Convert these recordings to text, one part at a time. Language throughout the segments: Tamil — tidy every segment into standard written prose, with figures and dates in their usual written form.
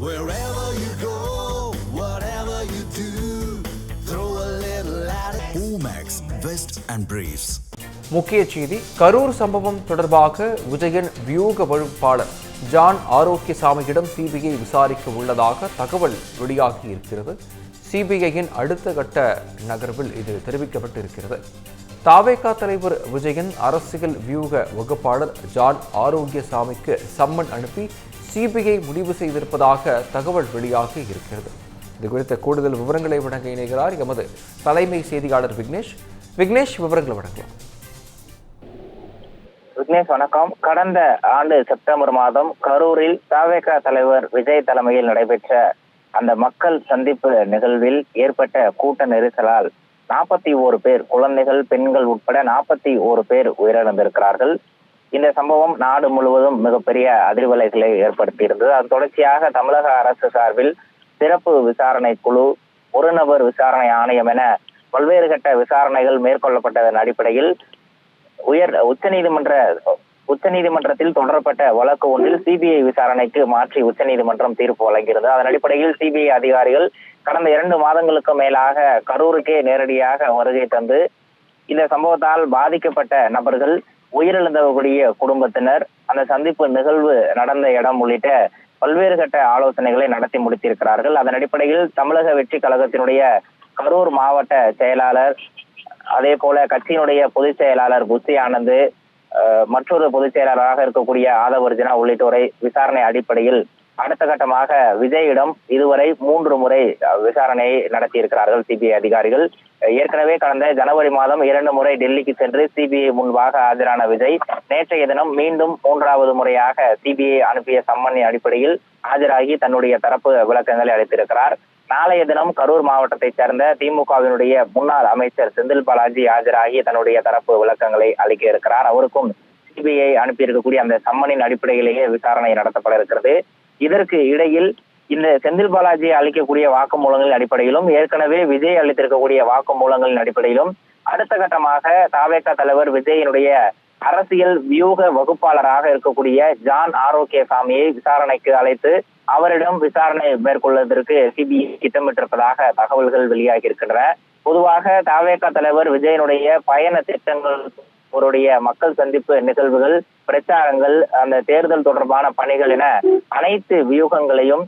Wherever you go, whatever you do, throw a little at it. Omax, Vest and Briefs. முக்கிய செய்தி. கரூர் சம்பவம் தொடர்பாக விஜயன் வியூக வகுப்பாளர் ஜான் ஆரோக்கியசாமியிடம் சிபிஐ விசாரிக்க உள்ளதாக தகவல் வெளியாகி இருக்கிறது. சிபிஐயின் அடுத்த கட்ட நகர்வில் இது தெரிவிக்கப்பட்டிருக்கிறது. தாவேகா தலைவர் விஜயன் அரசியல் வியூக வகுப்பாளர் ஜான் ஆரோக்கியசாமிக்கு சம்மன் அனுப்பி சிபிஐ முடிவு செய்திருப்பதாக தகவல் வெளியாகி இருக்கிறது. இது குறித்த கூடுதல் விவரங்களை வழங்க இணைகிறார் எமது தலைமை செய்தியாளர் விக்னேஷ். விக்னேஷ், விவரங்களை வழங்கலாம். விக்னேஷ், வணக்கம். கடந்த ஆண்டு செப்டம்பர் மாதம் கரூரில் தாவேகா தலைவர் விஜய் தலைமையில் நடைபெற்ற அந்த மக்கள் சந்திப்பு நிகழ்வில் ஏற்பட்ட கூட்ட நெரிசலால் 41 பேர், குழந்தைகள், பெண்கள் உட்பட 41 பேர் உயிரிழந்திருக்கிறார்கள். இந்த சம்பவம் நாடு முழுவதும் மிகப்பெரிய அதிர்வலைகளை ஏற்படுத்தியிருந்தது. அது தொடர்ச்சியாக தமிழக அரசு சார்பில் சிறப்பு விசாரணை குழு, ஒரு நபர் விசாரணை ஆணையம் என பல்வேறு கட்ட விசாரணைகள் மேற்கொள்ளப்பட்டதன் அடிப்படையில் உச்சநீதிமன்றத்தில் தொடரப்பட்ட வழக்கு ஒன்றில் சிபிஐ விசாரணைக்கு மாற்றி உச்சநீதிமன்றம் தீர்ப்பு வழங்கியது. அதன் அடிப்படையில் சிபிஐ அதிகாரிகள் கடந்த 2 மாதங்களுக்கு மேலாக கரூருக்கே நேரடியாக வருகை தந்து இந்த சம்பவத்தால் பாதிக்கப்பட்ட நபர்கள், உயிரிழந்தவர்களுடைய குடும்பத்தினர், அந்த சந்திப்பு நிகழ்வு நடந்த இடம் உள்ளிட்ட பல்வேறு கட்ட ஆலோசனைகளை நடத்தி முடித்திருக்கிறார்கள். அதன் அடிப்படையில் தமிழக வெற்றி கழகத்தினுடைய கரூர் மாவட்ட செயலாளர், அதே போல கட்சியினுடைய பொதுச் செயலாளர் புஷி ஆனந்த், மற்றொரு பொதுச் செயலாளராக இருக்கக்கூடிய ஆதவர்ஜனா உள்ளிட்டோரை விசாரணை அடிப்படையில் அடுத்த கட்டமாக விஜயிடம் இதுவரை 3 முறை விசாரணையை நடத்தியிருக்கிறார்கள் சிபிஐ அதிகாரிகள். ஏற்கனவே கடந்த ஜனவரி மாதம் 2 முறை டெல்லிக்கு சென்று சிபிஐ முன்பாக ஆஜரான விஜய் நேற்றைய தினம் மீண்டும் 3வது முறையாக சிபிஐ அனுப்பிய சம்மனின் அடிப்படையில் ஆஜராகி தன்னுடைய தரப்பு விளக்கங்களை அளித்திருக்கிறார். நாளைய தினம் கரூர் மாவட்டத்தைச் சேர்ந்த திமுகவினுடைய முன்னாள் அமைச்சர் செந்தில் பாலாஜி ஆஜராகி தன்னுடைய தரப்பு விளக்கங்களை அளிக்க இருக்கிறார். அவருக்கும் சிபிஐ அனுப்பியிருக்கக்கூடிய அந்த சம்மனின் அடிப்படையிலேயே விசாரணை நடத்தப்பட இருக்கிறது. இதற்கு இடையில் இந்த செந்தில் பாலாஜி அளிக்கக்கூடிய வாக்குமூலங்களின் அடிப்படையிலும், ஏற்கனவே விஜய் அளித்திருக்கக்கூடிய வாக்குமூலங்களின் அடிப்படையிலும் அடுத்த கட்டமாக தாவேகா தலைவர் விஜயினுடைய அரசியல் வியூக வகுப்பாளராக இருக்கக்கூடிய ஜான் ஆரோக்கியசாமியை விசாரணைக்கு அழைத்து அவரிடம் விசாரணை மேற்கொள்வதற்கு சிபிஐ திட்டமிட்டிருப்பதாக தகவல்கள் வெளியாகி இருக்கின்றன. பொதுவாக தாவேகா தலைவர் விஜயனுடைய பயண திட்டங்கள், அவருடைய மக்கள் சந்திப்பு நிகழ்வுகள், பிரச்சாரங்கள், அந்த தேர்தல் தொடர்பான பணிகள் என அனைத்து வியூகங்களையும்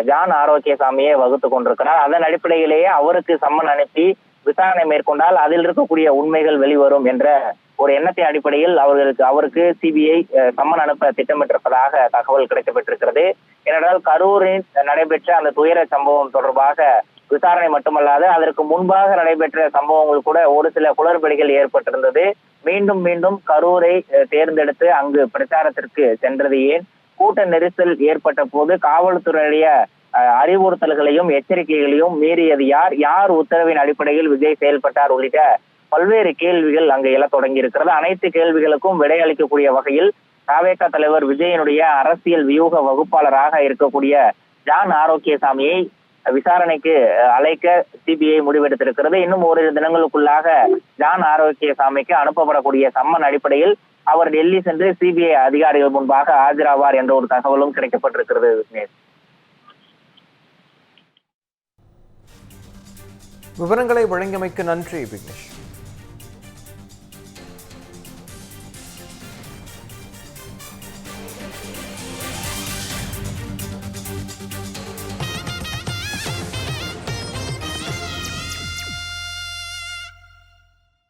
ஜான் ஆரோக்கியசாமியை வகுத்து கொண்டிருக்கிறார். அதன் அடிப்படையிலேயே அவருக்கு சம்மன் அனுப்பி விசாரணை மேற்கொண்டால் அதில் இருக்கக்கூடிய உண்மைகள் வெளிவரும் என்ற ஒரு எண்ணத்தின் அடிப்படையில் அவருக்கு சிபிஐ சம்மன் அனுப்ப திட்டமிட்டிருப்பதாக தகவல் கிடைக்கப்பட்டிருக்கிறது. ஏனென்றால் கரூரில் நடைபெற்ற அந்த துயர சம்பவம் தொடர்பாக விசாரணை மட்டுமல்லாது அதற்கு முன்பாக நடைபெற்ற சம்பவங்கள் கூட ஒரு சில குளறுபடிகள் ஏற்பட்டிருந்தது. மீண்டும் கரூரை தேர்ந்தெடுத்து அங்கு பிரச்சாரத்திற்கு சென்றது ஏன்? கூட்ட நெரிசல் ஏற்பட்ட போது காவல்துறையுடைய அறிவுறுத்தல்களையும் எச்சரிக்கைகளையும் மீறியது யார் உத்தரவின் அடிப்படையில் விஜய் செயல்பட்டார் உள்ளிட்ட பல்வேறு கேள்விகள் அங்கு எழத் தொடங்கி இருக்கிறது. அனைத்து கேள்விகளுக்கும் விடையளிக்கக்கூடிய வகையில் தாவேகா தலைவர் விஜயனுடைய அரசியல் வியூக வகுப்பாளராக இருக்கக்கூடிய ஜான் ஆரோக்கியசாமியை விசாரணைக்கு அழைக்க சிபிஐ முடிவெடுத்திருக்கிறது. இன்னும் ஓரிரு தினங்களுக்குள்ளாக ஜான் ஆரோக்கியசாமிக்கு அனுப்பப்படக்கூடிய சம்மன் அடிப்படையில் அவர் டெல்லி சென்று சிபிஐ அதிகாரிகள் முன்பாக ஆஜராவார் என்ற ஒரு தகவலும் கிடைக்கப்பட்டிருக்கிறது. விவரங்களை வழங்கியமைக்கு நன்றி விக்னேஷ்.